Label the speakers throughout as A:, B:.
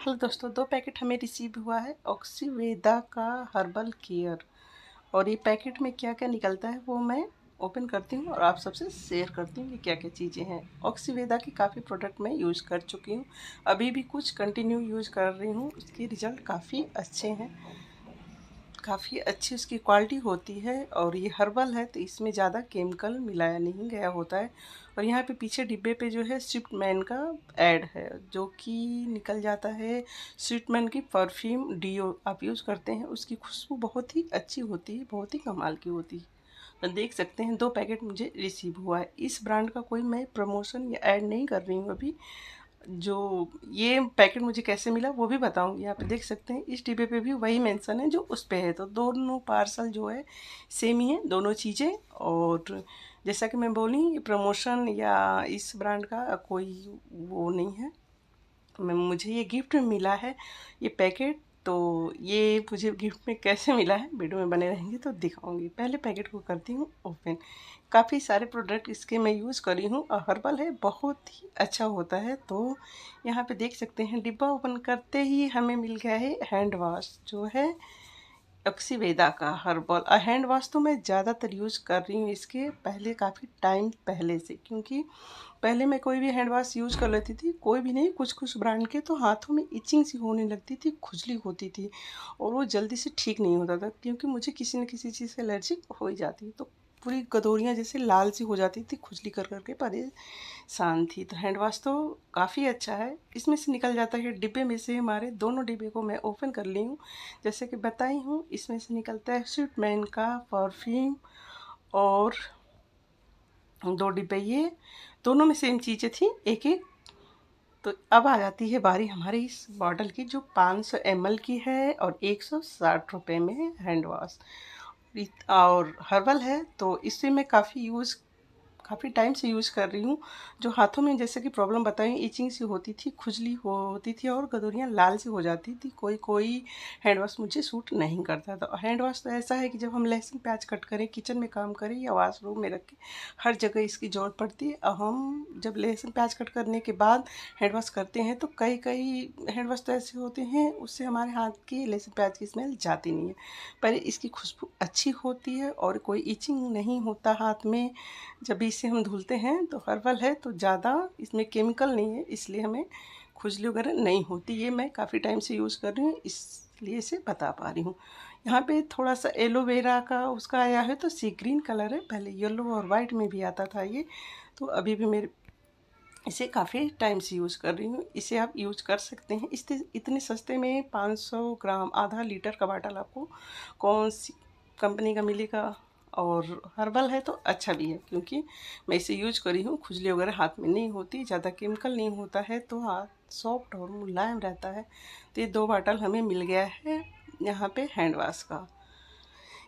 A: Hello दोस्तों, 2 packet हमें receive हुआ है ऑक्सीवेदा का हर्बल केयर। और ये पैकेट में क्या-क्या निकलता है वो मैं ओपन करती हूँ और आप सबसे शेयर करती हूँ कि क्या-क्या चीज़ें हैं। ऑक्सीवेदा की काफ़ी प्रोडक्ट मैं यूज़ कर चुकी हूँ, अभी भी कुछ कंटिन्यू यूज़ कर रही हूँ। उसके रिज़ल्ट काफ़ी अच्छे हैं, काफ़ी अच्छी उसकी क्वालिटी होती है। और ये हर्बल है तो इसमें ज़्यादा केमिकल मिलाया नहीं गया होता है। और यहाँ पे पीछे डिब्बे पे जो है स्विफ्टमैन का ऐड है, जो कि निकल जाता है। स्विफ्टमैन की परफ्यूम डीओ आप यूज़ करते हैं, उसकी खुशबू बहुत ही अच्छी होती है, बहुत ही कमाल की होती है। तो देख सकते हैं 2 पैकेट मुझे रिसीव हुआ है। इस ब्रांड का कोई मैं प्रमोशन या ऐड नहीं कर रही हूँ अभी। जो ये पैकेट मुझे कैसे मिला वो भी बताऊंगी। यहाँ पे देख सकते हैं इस डिब्बे पे भी वही मेंशन है जो उस पे है, तो दोनों पार्सल जो है सेम ही है दोनों चीज़ें। और जैसा कि मैं बोली, प्रमोशन या इस ब्रांड का कोई वो नहीं है। मैं मुझे ये गिफ्ट में मिला है ये पैकेट। तो ये मुझे गिफ्ट में कैसे मिला है वीडियो में बने रहेंगे तो दिखाऊंगी। पहले पैकेट को करती हूँ ओपन। काफ़ी सारे प्रोडक्ट इसके मैं यूज़ करी हूँ और हर्बल है, बहुत ही अच्छा होता है। तो यहाँ पे देख सकते हैं डिब्बा ओपन करते ही हमें मिल गया है हैंड वॉश, जो है ऑक्सीवेदा का हर्बल। हैंड वॉश तो मैं ज़्यादातर यूज़ कर रही हूँ इसके पहले, काफ़ी टाइम पहले से। क्योंकि पहले मैं कोई भी हैंड वॉश यूज़ कर लेती थी, कोई भी नहीं, कुछ कुछ ब्रांड के, तो हाथों में इचिंग सी होने लगती थी, खुजली होती थी और वो जल्दी से ठीक नहीं होता था। क्योंकि मुझे किसी न किसी चीज़ से एलर्जी हो ही जाती है, तो पूरी गदोरियाँ जैसे लाल सी हो जाती थी, खुजली कर कर के परेशान थी। तो हैंड वॉश तो काफ़ी अच्छा है, इसमें से निकल जाता है। डिब्बे में से हमारे दोनों डिब्बे को मैं ओपन कर ली हूँ, जैसे कि बताई हूँ। इसमें से निकलता है स्विफ्टमैन का परफ्यूम और 2 डिब्बे ये, दोनों में सेम चीज़ें थी, एक-एक। तो अब आ जाती है बारी हमारी इस बॉटल की, जो 500 ml की है और 160 रुपये में है हैंड वॉश। और हर्बल है तो इससे मैं काफ़ी टाइम से यूज़ कर रही हूँ। जो हाथों में जैसे कि प्रॉब्लम बताई, इचिंग सी होती थी, खुजली होती थी और गदोरियाँ लाल सी हो जाती थी, कोई कोई हैंड वॉश मुझे सूट नहीं करता था। हैंड वॉश तो ऐसा है कि जब हम लहसुन प्याज कट करें, किचन में काम करें या वॉशरूम में रख के, हर जगह इसकी ज़रूरत पड़ती है। और हम जब लहसुन प्याज कट करने के बाद हैंड वॉश करते हैं तो कई कई हैंड वॉश तो ऐसे होते हैं उससे हमारे हाथ की लहसुन प्याज की स्मेल जाती नहीं है। पर इसकी खुशबू अच्छी होती है और कोई इचिंग नहीं होता हाथ में जब भी इसे हम धुलते हैं। तो हर्बल है तो ज़्यादा इसमें केमिकल नहीं है, इसलिए हमें खुजली वगैरह नहीं होती। ये मैं काफ़ी टाइम से यूज़ कर रही हूँ, इसलिए इसे बता पा रही हूँ। यहाँ पे थोड़ा सा एलोवेरा का उसका आया है, तो सी ग्रीन कलर है, पहले येलो और वाइट में भी आता था ये। तो अभी भी मेरे इसे काफ़ी टाइम से यूज़ कर रही हूँ, इसे आप यूज़ कर सकते हैं। इतने सस्ते में 500 ग्राम आधा लीटर का बाटल आपको कौन सी कंपनी का मिलेगा। और हर्बल है तो अच्छा भी है, क्योंकि मैं इसे यूज करी हूँ, खुजली वगैरह हाथ में नहीं होती, ज़्यादा केमिकल नहीं होता है, तो हाथ सॉफ्ट और मुलायम रहता है। तो ये 2 बाटल हमें मिल गया है यहाँ पे हैंड वॉश का।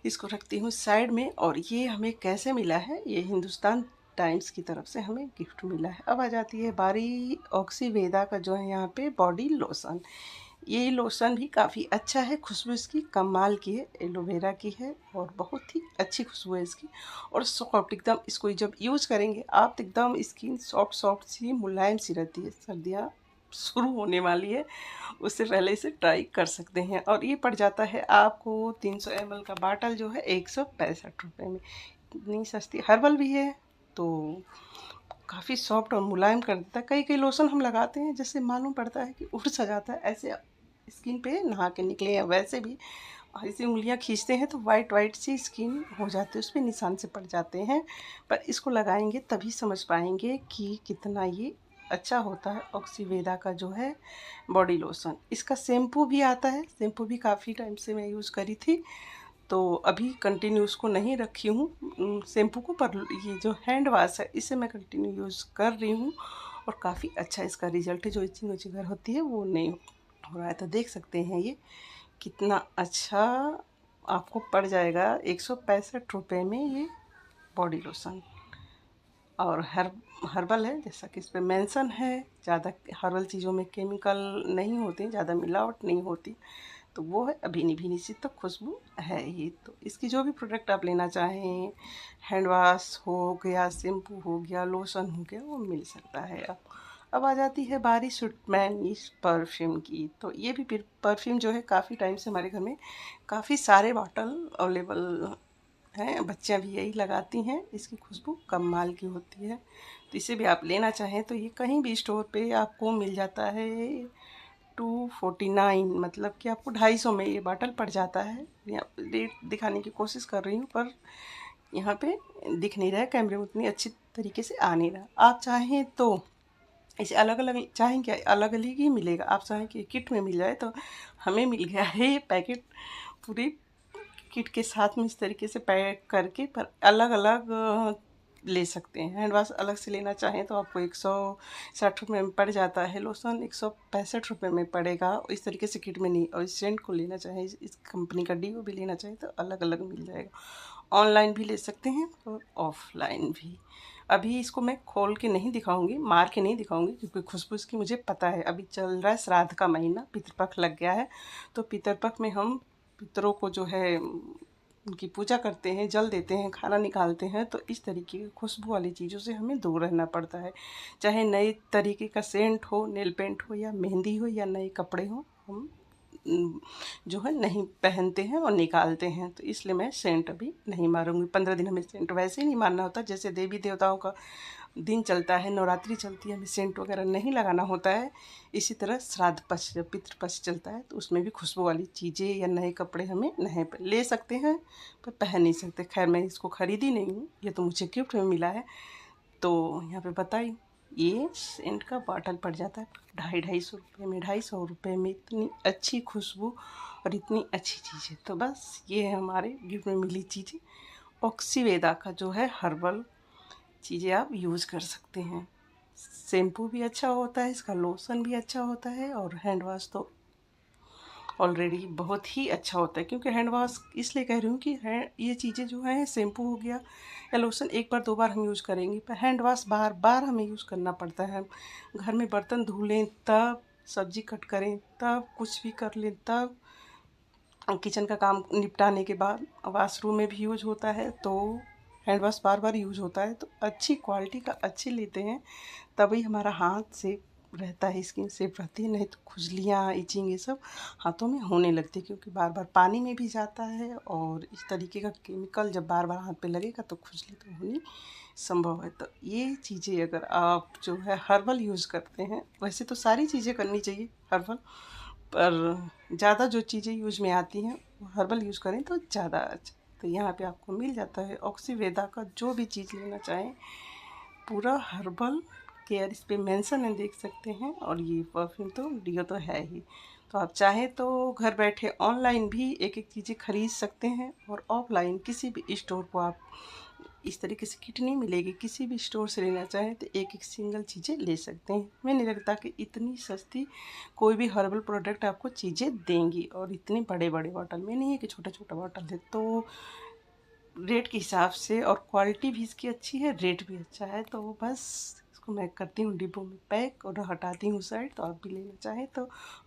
A: इसको रखती हूँ साइड में। और ये हमें कैसे मिला है, ये हिंदुस्तान टाइम्स की तरफ से हमें गिफ्ट मिला है। अब आ जाती है बारी ऑक्सीवेदा का, जो है यहाँ पे बॉडी लोशन। ये लोशन भी काफ़ी अच्छा है, खुशबू इसकी कमाल की है, एलोवेरा की है और बहुत ही अच्छी खुशबू है इसकी। और सॉफ्ट एकदम, इसको जब यूज़ करेंगे आप तो एकदम स्किन सॉफ्ट सॉफ्ट सी मुलायम सी रहती है। सर्दियाँ शुरू होने वाली है, उससे पहले इसे ट्राई कर सकते हैं। और ये पड़ जाता है आपको 300 ml का बाटल, जो है 165 रुपये में। इतनी सस्ती हर्बल भी है तो काफ़ी सॉफ्ट और मुलायम कर देता है। कई कई लोशन हम लगाते हैं जिससे मालूम पड़ता है कि उड़ सा जाता है, ऐसे स्किन पे नहा के निकले हैं वैसे भी। ऐसे उंगलियां खींचते हैं तो वाइट वाइट सी स्किन हो जाती है, उस पर निशान से पड़ जाते हैं। पर इसको लगाएंगे तभी समझ पाएंगे कि कितना ये अच्छा होता है ऑक्सीवेदा का, जो है बॉडी लोशन। इसका शैम्पू भी आता है, शैम्पू भी काफ़ी टाइम से मैं यूज़ करी थी, तो अभी कंटिन्यू उसको नहीं रखी हूँ शैम्पू को। पर ये जो हैंड वॉश है इसे मैं कंटिन्यू यूज़ कर रही हूँ और काफ़ी अच्छा इसका रिजल्ट है। जो इचिंग उचिंग होती है वो नहीं हो रहा है। तो देख सकते हैं ये कितना अच्छा आपको पड़ जाएगा 165 रुपये में ये बॉडी लोशन। और हर्बल है, जैसा कि इस पे मेंशन है। ज़्यादा हर्बल चीज़ों में केमिकल नहीं होते, ज़्यादा मिलावट नहीं होती, तो वो है भीनी भीनी सी तो खुशबू है ही। तो इसकी जो भी प्रोडक्ट आप लेना चाहें, हैंड वॉश हो गया, शैम्पू हो गया, लोशन हो गया, वो मिल सकता है। अब आ जाती है बारी सुटमैन इस परफ्यूम की। तो ये भी परफ्यूम जो है काफ़ी टाइम से हमारे घर में काफ़ी सारे बॉटल अवेलेबल हैं, बच्चियाँ भी यही लगाती हैं। इसकी खुशबू कमाल की होती है। तो इसे भी आप लेना चाहें तो ये कहीं भी स्टोर पे आपको मिल जाता है 249, मतलब कि आपको 250 में ये बॉटल पड़ जाता है। यहाँ रेट दिखाने की कोशिश कर रही हूँ पर यहाँ पे दिख नहीं रहा है, कैमरे में उतनी अच्छी तरीके से आ नहीं रहा। आप चाहें तो इसे अलग अलग चाहें क्या, अलग अलग ही मिलेगा। आप चाहें कि किट में मिल जाए तो हमें मिल गया है ये पैकेट पूरी किट के साथ में इस तरीके से पैक करके, पर अलग अलग ले सकते हैं। हैंड वाश अलग से लेना चाहें तो आपको 160 रुपये में पड़ जाता है, लोशन 165 रुपये में पड़ेगा। इस तरीके से किट में नहीं। और इस सेंट को लेना चाहें, इस कंपनी का डीओ भी लेना चाहें तो अलग अलग मिल जाएगा। ऑनलाइन भी ले सकते हैं और ऑफलाइन भी। अभी इसको मैं खोल के नहीं दिखाऊंगी, मार के नहीं दिखाऊंगी, क्योंकि खुशबू इसकी मुझे पता है। अभी चल रहा है श्राद्ध का महीना, पितृपक्ष लग गया है। तो पितृपक्ष में हम पितरों को जो है उनकी पूजा करते हैं, जल देते हैं, खाना निकालते हैं। तो इस तरीके की खुशबू वाली चीज़ों से हमें दूर रहना पड़ता है। चाहे नए तरीके का सेंट हो, नेल पेंट हो, या मेहंदी हो, या नए कपड़े हो, हम जो है नहीं पहनते हैं और निकालते हैं। तो इसलिए मैं सेंट अभी नहीं मारूंगी। 15 दिन हमें सेंट वैसे ही नहीं मारना होता। जैसे देवी देवताओं का दिन चलता है, नवरात्रि चलती है, हमें सेंट वगैरह नहीं लगाना होता है। इसी तरह श्राद्ध पक्ष जब पितृपक्ष चलता है तो उसमें भी खुशबू वाली चीज़ें या नए कपड़े हमें नहीं ले सकते हैं, पर पहन नहीं सकते। खैर मैं इसको ख़रीदी नहीं हूँ, ये तो मुझे गिफ्ट में मिला है। तो यहाँ पे बताई ये सेंट का बॉटल पड़ जाता है 250-250 रुपये में। 250 रुपये में इतनी अच्छी खुशबू और इतनी अच्छी चीज़ें। तो बस ये है हमारे गिफ्ट में मिली चीज़ें। ऑक्सीवेदा का जो है हर्बल चीज़ें आप यूज़ कर सकते हैं। शैम्पू भी अच्छा होता है, इसका लोशन भी अच्छा होता है, और हैंड वॉश तो ऑलरेडी बहुत ही अच्छा होता है। क्योंकि हैंड वॉश इसलिए कह रही हूँ कि ये चीज़ें जो हैं, शैम्पू हो गया या लोशन एक बार दो बार हम यूज़ करेंगे, पर हैंड वॉश बार बार हमें यूज़ करना पड़ता है। घर में बर्तन धो लें तब, सब्जी कट करें तब, कुछ भी कर लें तब, किचन का काम निपटाने के बाद वॉशरूम में भी यूज होता है। तो हैंड वॉश बार बार यूज होता है। तो अच्छी क्वालिटी का अच्छे लेते हैं तभी हमारा हाथ सेफ रहता है, स्किन सेफ रहती है। नहीं तो खुजलियाँ, इचिंग, ये सब हाथों में होने लगती है, क्योंकि बार बार पानी में भी जाता है। और इस तरीके का केमिकल जब बार बार हाथ पे लगेगा तो खुजली तो होनी संभव है। तो ये चीज़ें अगर आप जो है हर्बल यूज़ करते हैं, वैसे तो सारी चीज़ें करनी चाहिए हर्बल, पर ज़्यादा जो चीज़ें यूज में आती हैं वो हर्बल यूज़ करें तो ज़्यादा अच्छा। तो यहाँ पे आपको मिल जाता है ऑक्सीवेदा का जो भी चीज़ लेना चाहें, पूरा हर्बल केयर इस पे मेंशन है, देख सकते हैं। और ये परफ्यूम तो डियो तो है ही। तो आप चाहें तो घर बैठे ऑनलाइन भी एक एक चीज़ें खरीद सकते हैं, और ऑफलाइन किसी भी स्टोर को आप इस तरीके से किट नहीं मिलेगी, किसी भी स्टोर से लेना चाहें तो एक एक सिंगल चीज़ें ले सकते हैं। हमें नहीं लगता कि इतनी सस्ती कोई भी हर्बल प्रोडक्ट आपको चीज़ें देंगी, और इतने बड़े बड़े बॉटल में नहीं है कि छोटा छोटा बॉटल है। तो रेट के हिसाब से और क्वालिटी भी इसकी अच्छी है, रेट भी अच्छा है। तो बस इसको मैं करती हूँ डिब्बों में पैक और हटाती हूँ साइड। तो आप भी लेना चाहें तो